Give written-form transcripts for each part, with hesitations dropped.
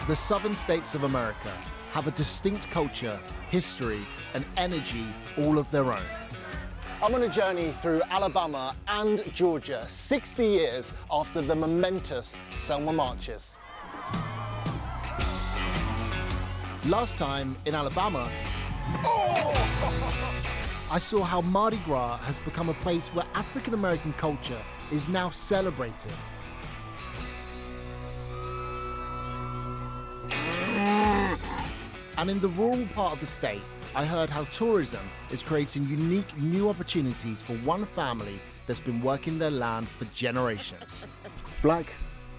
The southern states of America have a distinct culture, history, and energy all of their own. I'm on a journey through Alabama and Georgia, 60 years after the momentous Selma marches. Last time in Alabama, I saw how Mardi Gras has become a place where African American culture is now celebrated. And in the rural part of the state, I heard how tourism is creating unique new opportunities for one family that's been working their land for generations. Black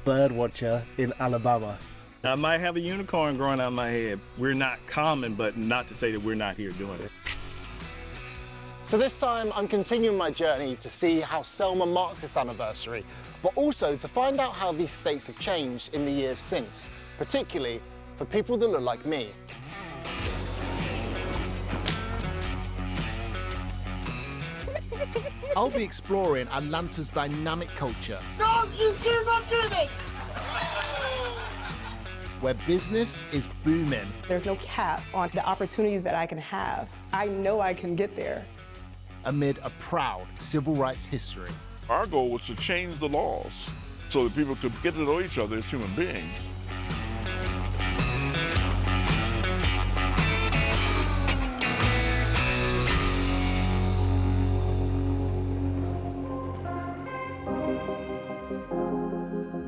bird watcher in Alabama. I might have a unicorn growing out of my head. We're not common, but not to say that we're not here doing it. So this time I'm continuing my journey to see how Selma marks its anniversary, but also to find out how these states have changed in the years since, particularly for people that look like me. I'll be exploring Atlanta's dynamic culture. No, you cannot do this! Where business is booming. There's no cap on the opportunities that I can have. I know I can get there. Amid a proud civil rights history. Our goal was to change the laws so that people could get to know each other as human beings.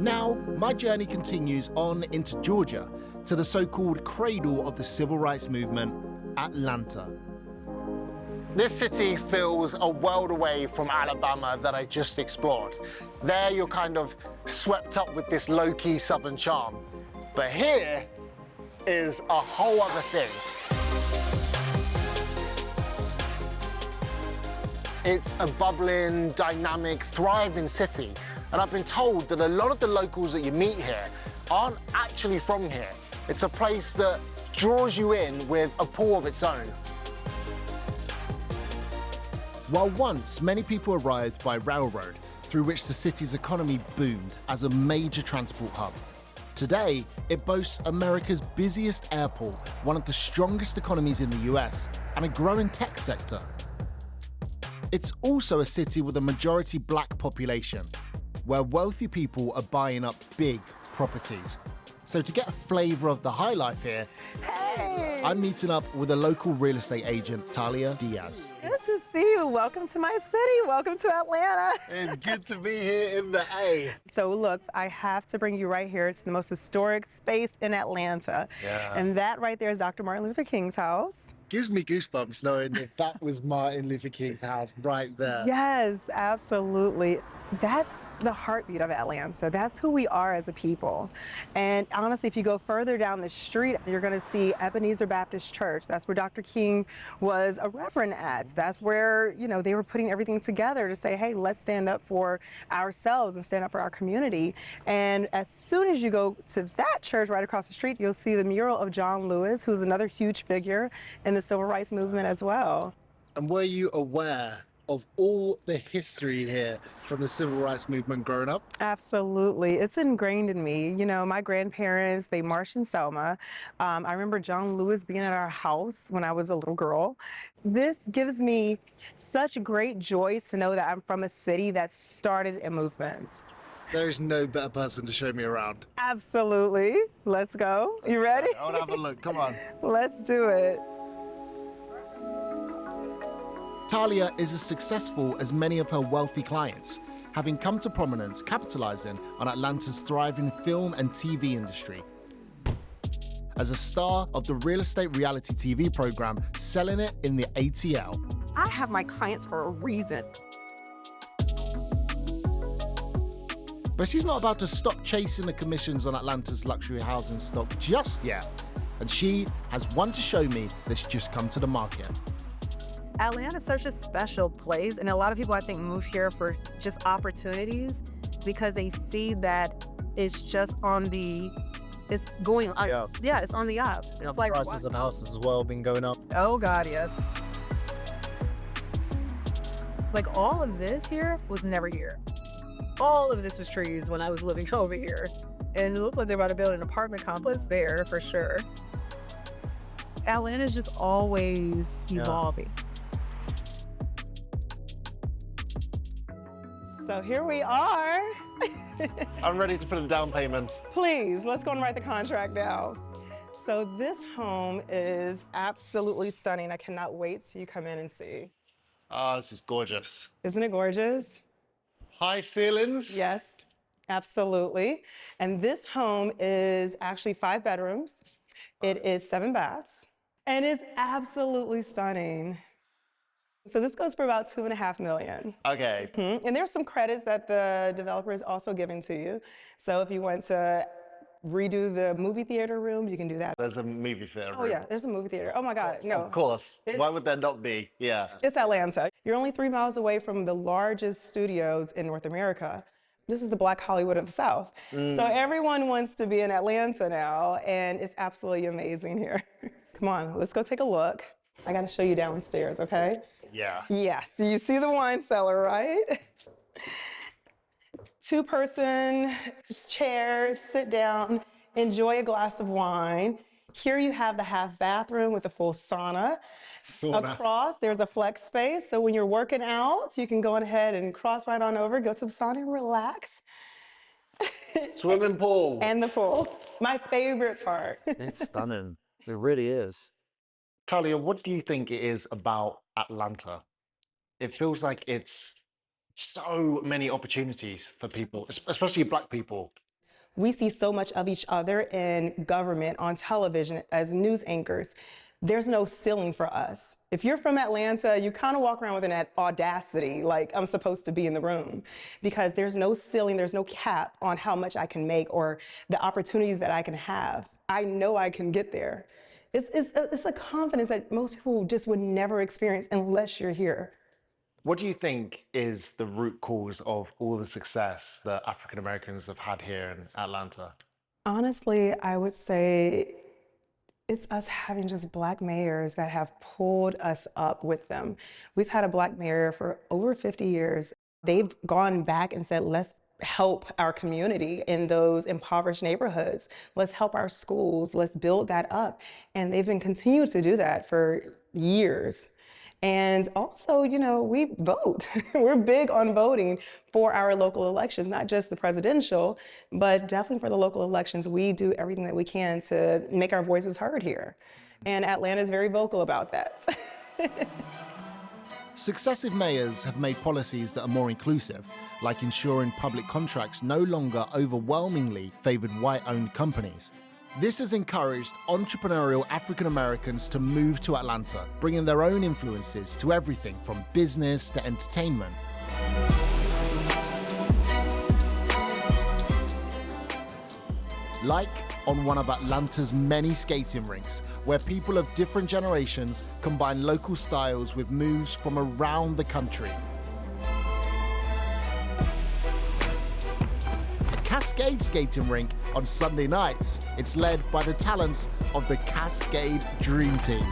Now, my journey continues on into Georgia to the so-called cradle of the civil rights movement, Atlanta. This city feels a world away from Alabama that I just explored. There, you're kind of swept up with this low-key southern charm. But here is a whole other thing. It's a bubbling, dynamic, thriving city. And I've been told that a lot of the locals that you meet here aren't actually from here. It's a place that draws you in with a pull of its own. While once many people arrived by railroad, through which the city's economy boomed as a major transport hub, today it boasts America's busiest airport, one of the strongest economies in the US, and a growing tech sector. It's also a city with a majority black population, where wealthy people are buying up big properties. So to get a flavor of the high life here, Hey! I'm meeting up with a local real estate agent, Talia Diaz. Good to see you. Welcome to my city. Welcome to Atlanta. It's good to be here in the A. So look, I have to bring you right here to the most historic space in Atlanta. Yeah. And that right there is Dr. Martin Luther King's house. Gives me goosebumps knowing that that was Martin Luther King's house right there. Yes, absolutely. That's the heartbeat of Atlanta. That's who we are as a people. And honestly, if you go further down the street, you're going to see Ebenezer Baptist Church. That's where Dr. King was a reverend at. That's where, you know, they were putting everything together to say, hey, let's stand up for ourselves and stand up for our community. And as soon as you go to that church right across the street, you'll see the mural of John Lewis, who's another huge figure in the civil rights movement as well. And were you aware of all the history here from the civil rights movement growing up? Absolutely. It's ingrained in me. You know, my grandparents, they marched in Selma. I remember John Lewis being at our house when I was a little girl. This gives me such great joy to know that I'm from a city that started a movement. There's no better person to show me around. Absolutely. Let's go. You ready? I want to have a look. Come on. Let's do it. Talia is as successful as many of her wealthy clients, having come to prominence capitalizing on Atlanta's thriving film and TV industry. As a star of the real estate reality TV program, Selling It in the ATL. I have my clients for a reason. But she's not about to stop chasing the commissions on Atlanta's luxury housing stock just yet. And she has one to show me that's just come to the market. Atlanta's such a special place, and a lot of people, I think, move here for just opportunities because they see that it's just on the, it's going up. Yeah, it's on the up. You know, prices of houses as well been going up. Oh God, yes. Like all of this here was never here. All of this was trees when I was living over here. And it looks like they're about to build an apartment complex there for sure. Atlanta's just always evolving. So here we are. I'm ready to put a down payment. Please, let's go and write the contract now. So this home is absolutely stunning. I cannot wait till you come in and see. Oh, this is gorgeous. Isn't it gorgeous? High ceilings. Yes, absolutely. And this home is actually 5 bedrooms. It is 7 baths, and it's absolutely stunning. So this goes for about $2.5 million. Okay. And there's some credits that the developer is also giving to you. So if you want to redo the movie theater room, you can do that. There's a movie theater. Oh yeah, there's a movie theater. Oh my God, no. Of course. Why would there not be? Yeah. It's Atlanta. You're only 3 miles away from the largest studios in North America. This is the Black Hollywood of the South. So everyone wants to be in Atlanta now, and it's absolutely amazing here. Come on, let's go take a look. I gotta show you downstairs, okay? Yeah. Yeah, so you see the wine cellar, right? 2-person chairs, sit down, enjoy a glass of wine. Here you have the half bathroom with a full sauna. Across, there's a flex space, so when you're working out, you can go ahead and cross right on over, go to the sauna and relax. Swimming pool. And the pool. My favorite part. It's stunning. It really is. Talia, what do you think it is about Atlanta? It feels like it's so many opportunities for people, especially Black people. We see so much of each other in government, on television, as news anchors. There's no ceiling for us. If you're from Atlanta, you kind of walk around with an audacity, like I'm supposed to be in the room, because there's no ceiling, there's no cap on how much I can make or the opportunities that I can have. I know I can get there. It's a confidence that most people just would never experience unless you're here. What do you think is the root cause of all the success that African Americans have had here in Atlanta? Honestly, I would say it's us having just Black mayors that have pulled us up with them. We've had a Black mayor for over 50 years. They've gone back and said, let's help our community in those impoverished neighborhoods. Let's help our schools. Let's build that up. And they've been continuing to do that for years. And also, you know, we vote. We're big on voting for our local elections, not just the presidential, but definitely for the local elections. We do everything that we can to make our voices heard here. And Atlanta is very vocal about that. Successive mayors have made policies that are more inclusive, like ensuring public contracts no longer overwhelmingly favored white-owned companies. This has encouraged entrepreneurial African Americans to move to Atlanta, bringing their own influences to everything from business to entertainment. Like on one of Atlanta's many skating rinks, where people of different generations combine local styles with moves from around the country. Cascade skating rink on Sunday nights. It's led by the talents of the Cascade Dream Team.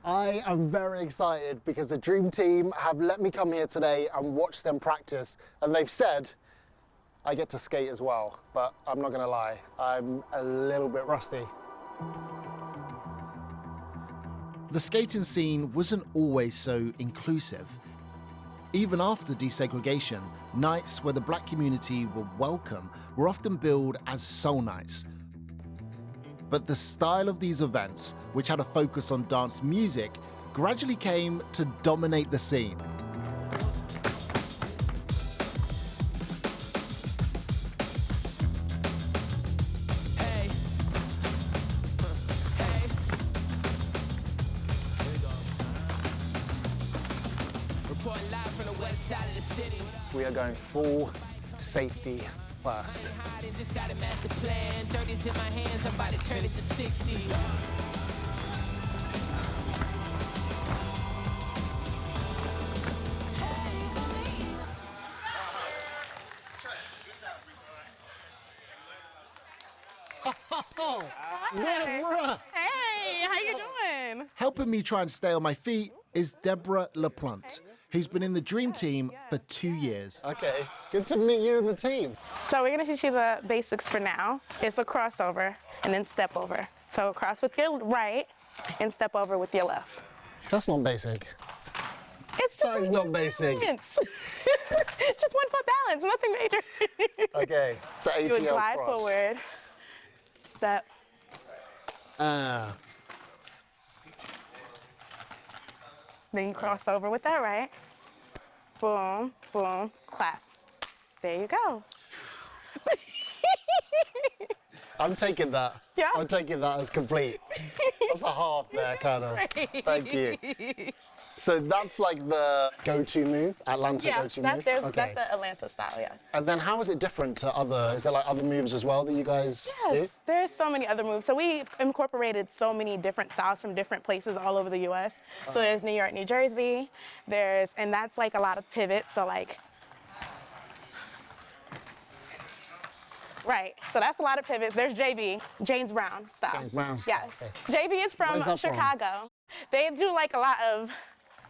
I am very excited because the Dream Team have let me come here today and watch them practice, and they've said I get to skate as well, but I'm not gonna lie, I'm a little bit rusty. The skating scene wasn't always so inclusive. Even after desegregation, nights where the Black community were welcome were often billed as soul nights. But the style of these events, which had a focus on dance music, gradually came to dominate the scene. We are going full safety first. Hey, how you doing? Helping me try and stay on my feet is Deborah LaPlante, who's been in the Dream Team for 2 years. Okay, good to meet you and the team. So we're gonna teach you the basics for now. It's a crossover and then step over. So cross with your right and step over with your left. That's not basic. It's just That is not basic. balance. Just 1 foot balance, nothing major. Okay, it's the ATL You would glide cross. forward, step. Then you cross over with that right. Boom, boom, clap. There you go. I'm taking that. Yeah? I'm taking that as complete. That's a half there, kind of. Thank you. So that's like the go-to move, Atlanta Yeah, go-to that's, move? that's the Atlanta style, yes. And then how is it different to other, is there like other moves as well that you guys do? Yes, there's so many other moves. So we've incorporated so many different styles from different places all over the US. So there's New York, New Jersey, and that's like a lot of pivots, so like, right, so that's a lot of pivots. There's JB, James Brown style. James Brown style, Yes. okay. JB is from Where's that from? Chicago. They do like a lot of,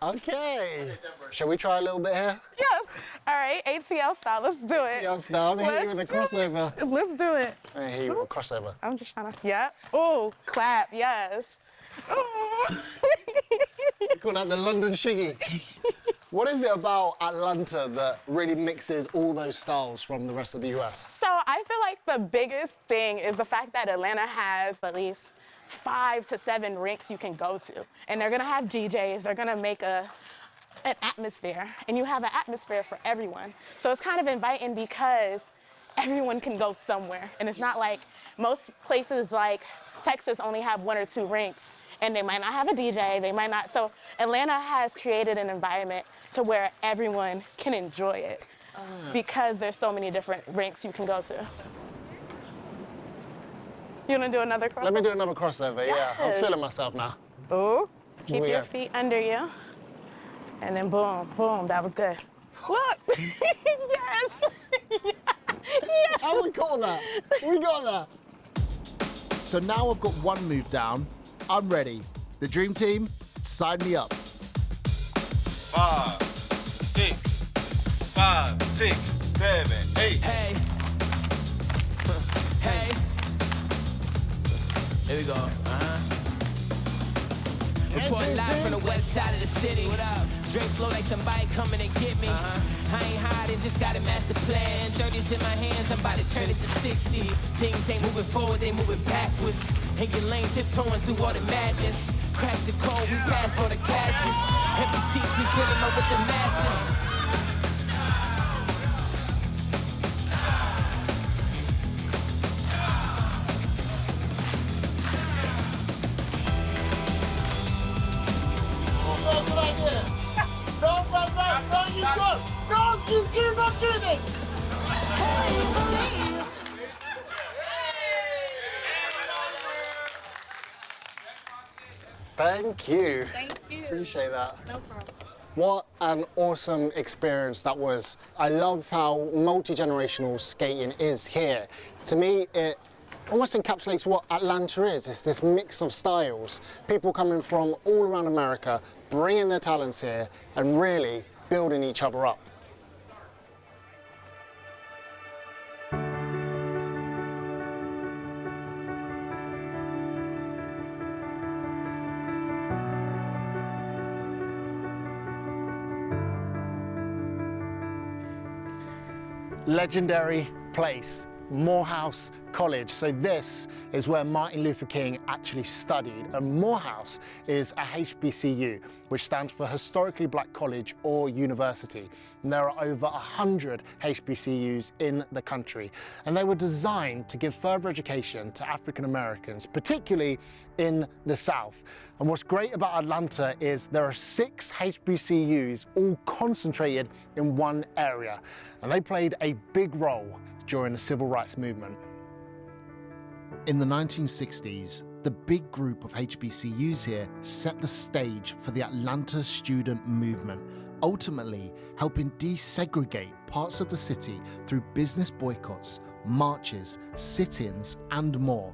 Okay. Shall we try a little bit here? yes. All right, ATL style, let's do it. Yes, now I'm gonna hit you with a crossover. Let's do it. I'm gonna hit you with a crossover. I'm just trying to, yep. Oh, clap, yes. Ooh. We call that the London Shiggy. What is it about Atlanta that really mixes all those styles from the rest of the US? So I feel like the biggest thing is the fact that Atlanta has at least 5 to 7 rinks you can go to. And they're gonna have DJs, they're gonna make an atmosphere, and you have an atmosphere for everyone. So it's kind of inviting because everyone can go somewhere. And it's not like most places like Texas only have 1 or 2 rinks, and they might not have a DJ, they might not. So Atlanta has created an environment to where everyone can enjoy it because there's so many different rinks you can go to. You wanna do another crossover? Let me do another crossover, yeah. I'm Yes. feeling myself now. Ooh, keep Yeah. your feet under you. And then boom, boom, that was good. Look, yes. Yeah. How we got that? We got that. So now I've got one move down. I'm ready. The Dream Team, sign me up. 5, 6, 5, 6, 7, 8. Hey. Hey. Here we go. Report live from the west side of the city. What up? Drink flow like somebody coming to get me. I ain't hiding, just got a master plan. 30's in my hands, I'm about to turn it to 60. Things ain't moving forward, they moving backwards. In your lane, tiptoeing through all the madness. Crack the code, we passed all the classes. Empty seats, we filling up with the masses. Just give up to this! Thank you. Thank you. Appreciate that. No problem. What an awesome experience that was. I love how multi-generational skating is here. To me, it almost encapsulates what Atlanta is. It's this mix of styles. People coming from all around America, bringing their talents here and really building each other up. Legendary place, Morehouse College. So this is where Martin Luther King actually studied, and Morehouse is a HBCU, which stands for Historically Black College or University. And there are over 100 HBCUs in the country, and they were designed to give further education to African Americans, particularly in the South. And what's great about Atlanta is there are 6 HBCUs all concentrated in one area, and they played a big role during the civil rights movement. In the 1960s, the big group of HBCUs here set the stage for the Atlanta student movement, ultimately helping desegregate parts of the city through business boycotts, marches, sit-ins, and more,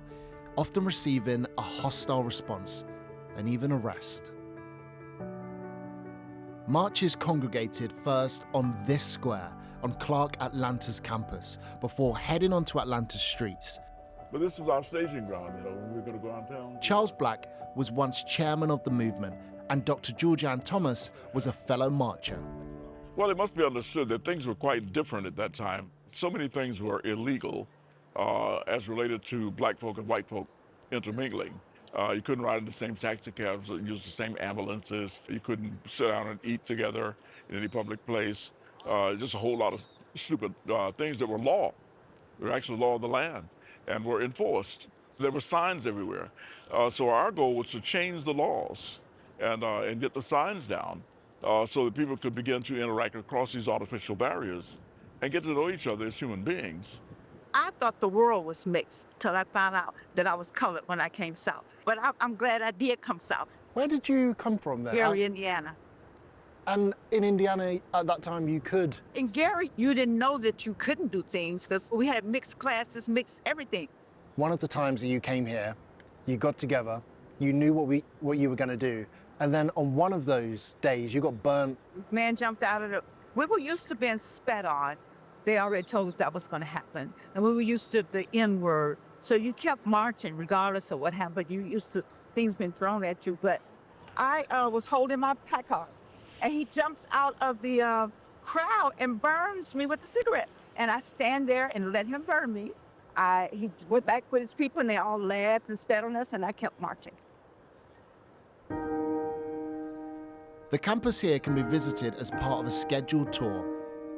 often receiving a hostile response. and even arrest. Marches congregated first on this square on Clark Atlanta's campus before heading onto Atlanta's streets. But this was our staging ground, when we were going to go downtown. Charles Black was once chairman of the movement, and Dr. Georgianne Thomas was a fellow marcher. Well, it must be understood that things were quite different at that time. So many things were illegal as related to black folk and white folk intermingling. You couldn't ride in the same taxi cabs, use the same ambulances. You couldn't sit down and eat together in any public place. Just a whole lot of stupid things that were law. They were actually law of the land and were enforced. There were signs everywhere. So our goal was to change the laws and get the signs down so that people could begin to interact across these artificial barriers and get to know each other as human beings. I thought the world was mixed till I found out that I was colored when I came south. But I'm glad I did come south. Where did you come from then? Gary, Indiana. And in Indiana at that time you could? In Gary, you didn't know that you couldn't do things because we had mixed classes, mixed everything. One of the times that you came here, you got together, you knew what you were going to do, and then on one of those days you got burnt. Man jumped out of the... We were used to being spat on. They already told us that was going to happen. And we were used to the N-word. So you kept marching regardless of what happened. You used to things being thrown at you. But I was holding my placard, and he jumps out of the crowd and burns me with the cigarette. And I stand there and let him burn me. He went back with his people, and they all laughed and spat on us, and I kept marching. The campus here can be visited as part of a scheduled tour.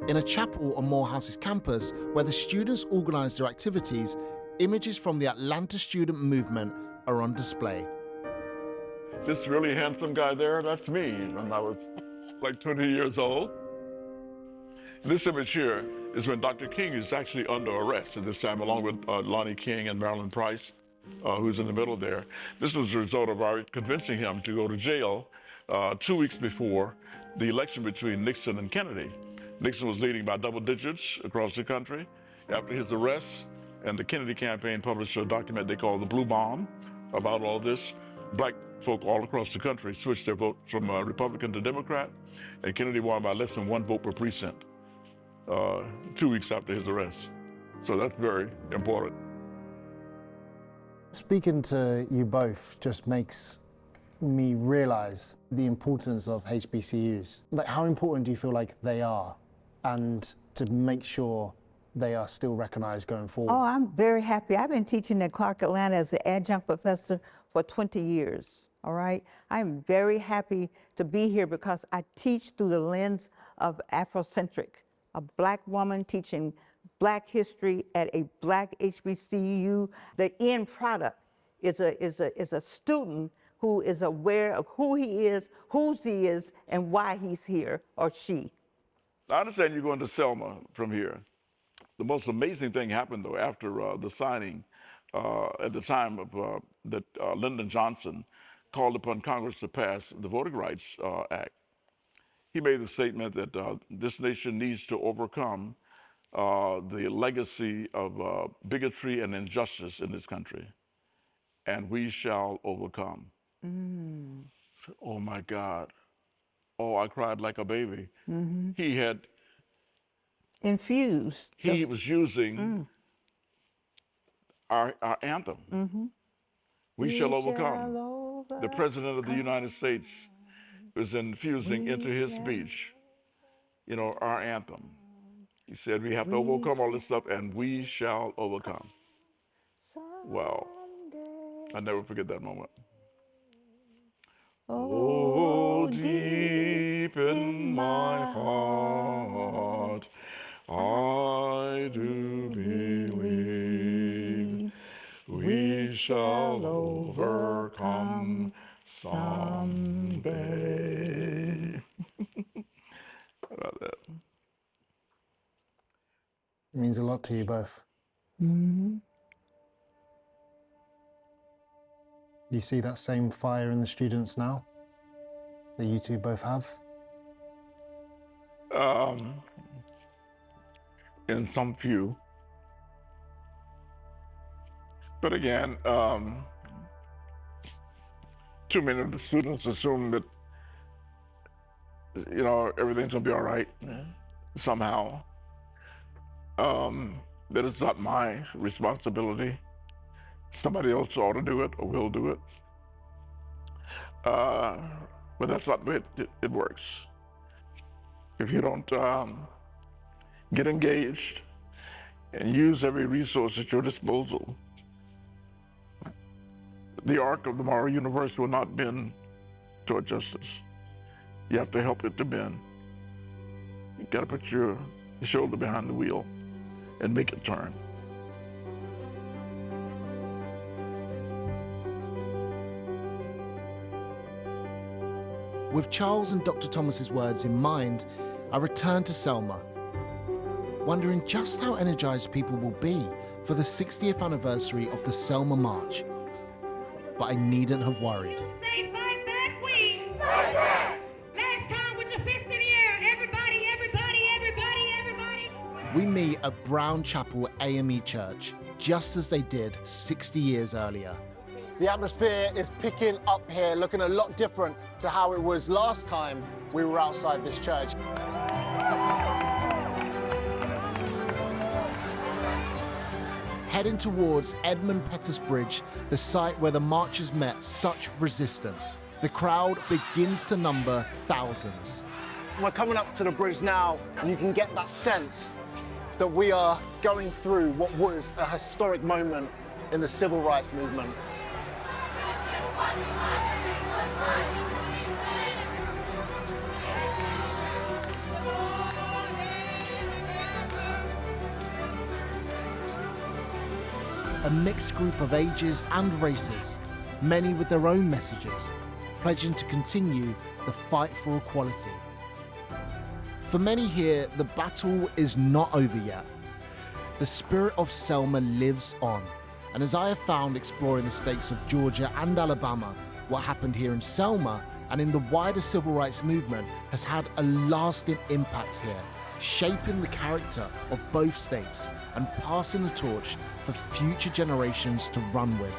In a chapel on Morehouse's campus, where the students organize their activities, images from the Atlanta student movement are on display. This really handsome guy there, that's me when I was like 20 years old. This image here is when Dr. King is actually under arrest at this time, along with Lonnie King and Marilyn Price, who's in the middle there. This was a result of our convincing him to go to jail 2 weeks before the election between Nixon and Kennedy. Nixon was leading by double digits across the country. After his arrest, and the Kennedy campaign published a document they called the Blue Bomb about all this, black folk all across the country switched their vote from Republican to Democrat, and Kennedy won by less than 1 vote per precinct 2 weeks after his arrest. So that's very important. Speaking to you both just makes me realize the importance of HBCUs. Like, how important do you feel like they are, and to make sure they are still recognized going forward? Oh, I'm very happy. I've been teaching at Clark Atlanta as an adjunct professor for 20 years, all right? I'm very happy to be here because I teach through the lens of Afrocentric, a black woman teaching black history at a black HBCU. The end product is a student who is aware of who he is, whose he is, and why he's here, or she. I understand you're going to Selma from here. The most amazing thing happened, though, after the signing at the time of that Lyndon Johnson called upon Congress to pass the Voting Rights Act. He made the statement that this nation needs to overcome the legacy of bigotry and injustice in this country, and we shall overcome. Mm. Oh my God. Oh, I cried like a baby. Mm-hmm. He had infused. He was using our anthem. Mm-hmm. We shall overcome. The President of the United States was infusing into his speech, our anthem. He said, we have to overcome all this stuff, and we shall overcome. Wow. I'll never forget that moment. Oh, deep in my heart, I do believe we shall overcome someday. How about that? It means a lot to you both. Mm-hmm. Do you see that same fire in the students now that you two both have? In some few. But again, too many of the students assume that, you know, everything's gonna be all right somehow. That it's not my responsibility. Somebody else ought to do it or will do it. But that's not the way it works. If you don't get engaged and use every resource at your disposal, the arc of the moral universe will not bend toward justice. You have to help it to bend. You gotta put your shoulder behind the wheel and make it turn. With Charles and Dr. Thomas's words in mind, I returned to Selma, wondering just how energized people will be for the 60th anniversary of the Selma March. But I needn't have worried. Say fight back, we fight back. Last time with your fist in the air. Everybody, everybody, everybody, everybody. We meet at Brown Chapel AME Church, just as they did 60 years earlier. The atmosphere is picking up here, looking a lot different to how it was last time we were outside this church. Heading towards Edmund Pettus Bridge, the site where the marchers met such resistance, the crowd begins to number thousands. We're coming up to the bridge now, and you can get that sense that we are going through what was a historic moment in the civil rights movement. A mixed group of ages and races, many with their own messages, pledging to continue the fight for equality. For many here, the battle is not over yet. The spirit of Selma lives on, and as I have found exploring the states of Georgia and Alabama, what happened here in Selma and in the wider civil rights movement has had a lasting impact here, shaping the character of both states and passing the torch for future generations to run with.